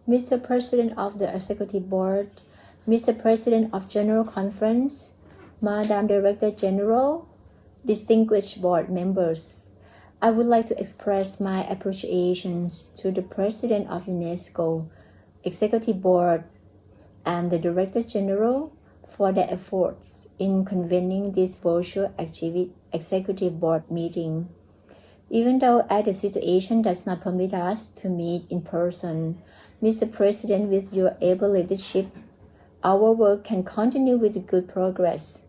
Mr. President of the Executive Board, Mr. President of General Conference, Madam Director General, distinguished board members, I would like to express my appreciations to the President of UNESCO, Executive Board, and the Director General for their efforts in convening this virtual Executive Board meeting. Even though the situation does not permit us to meet in person, Mr. President, with your able leadership, our work can continue with good progress.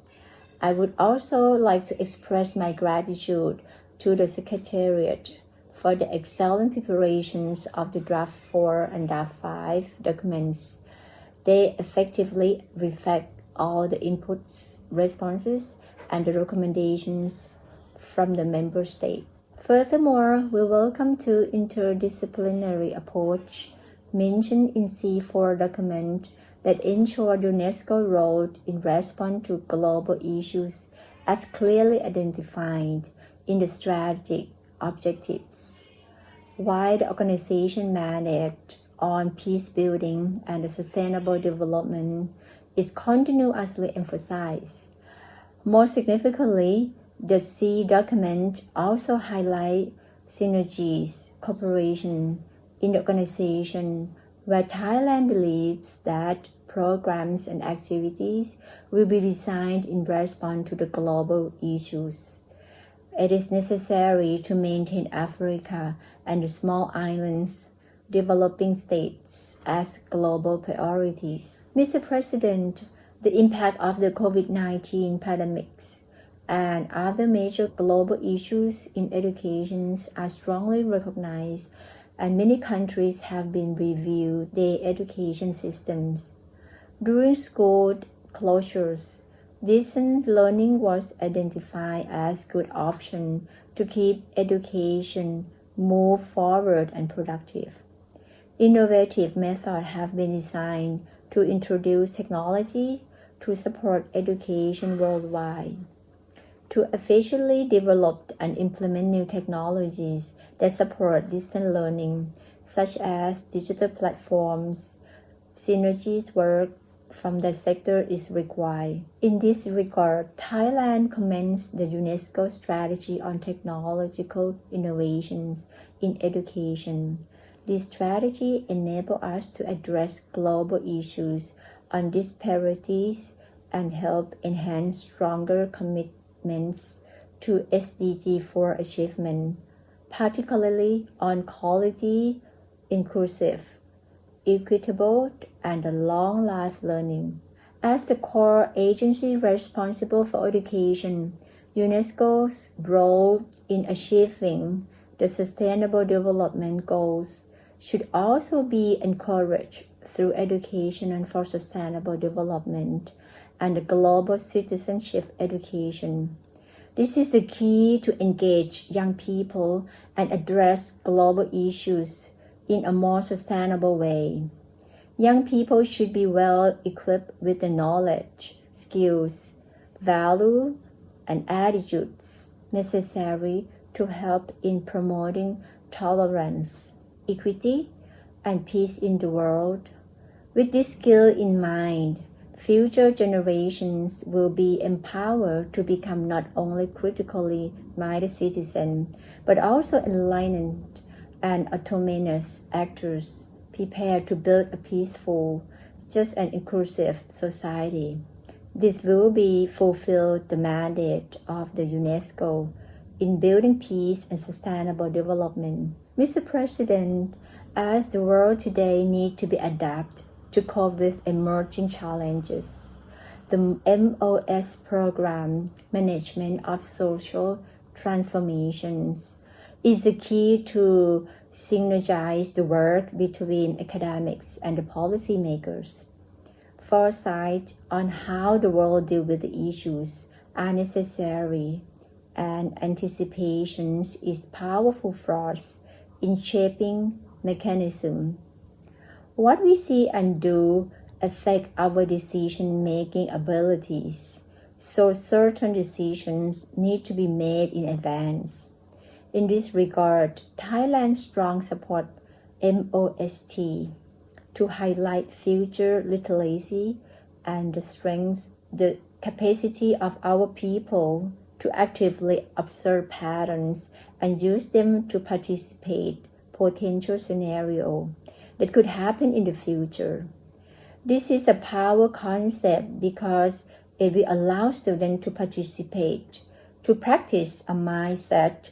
I would also like to express my gratitude to the Secretariat for the excellent preparations of the Draft 4 and Draft 5 documents. They effectively reflect all the inputs, responses, and the recommendations from the member state. Furthermore, we welcome the interdisciplinary approach mentioned in C4 document that ensure UNESCO's role in response to global issues as clearly identified in the strategic objectives, while the organization mandate on peace building and sustainable development is continuously emphasized. More significantly, the C document also highlights synergies, cooperation in the organization, where Thailand believes that programs and activities will be designed in response to the global issues. It is necessary to maintain Africa and the small islands, developing states as global priorities. Mr. President, the impact of the COVID-19 pandemics and other major global issues in education are strongly recognized, and many countries have been reviewed their education systems. During school closures, distance learning was identified as a good option to keep education move forward and productive. Innovative methods have been designed to introduce technology to support education worldwide. To efficiently develop and implement new technologies that support distance learning, such as digital platforms, synergies work from the sector is required. In this regard, Thailand commends the UNESCO strategy on technological innovations in education. This strategy enables us to address global issues on disparities and help enhance stronger commitments to SDG 4 achievement, particularly on quality, inclusive, equitable, and long-life learning. As the core agency responsible for education, UNESCO's role in achieving the Sustainable Development Goals should also be encouraged through education and for sustainable development and global citizenship education. This is the key to engage young people and address global issues in a more sustainable way. Young people should be well equipped with the knowledge, skills, value, and attitudes necessary to help in promoting tolerance, equity, and peace in the world. With this skill in mind, future generations will be empowered to become not only critically minded citizens, but also enlightened and autonomous actors prepared to build a peaceful, just and inclusive society. This will be fulfill the mandate of the UNESCO in building peace and sustainable development. Mr. President, as the world today needs to be adapted to cope with emerging challenges, the MOS program, Management of Social Transformations, is the key to synergize the work between academics and the policymakers. Foresight on how the world deals with the issues are necessary, and anticipations is powerful force in shaping mechanism. What we see and do affect our decision-making abilities, so certain decisions need to be made in advance. In this regard, Thailand strongly supports MOST, to highlight future literacy and the capacity of our people to actively observe patterns and use them to participate potential scenario that could happen in the future. This is a power concept because it will allow students to participate, to practice a mindset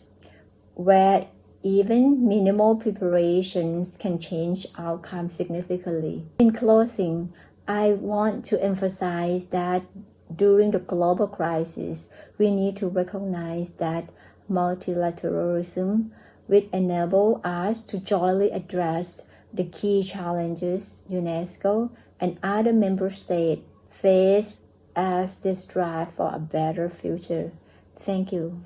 where even minimal preparations can change outcomes significantly. In closing, I want to emphasize that during the global crisis, we need to recognize that multilateralism will enable us to jointly address the key challenges UNESCO and other member states face as they strive for a better future. Thank you.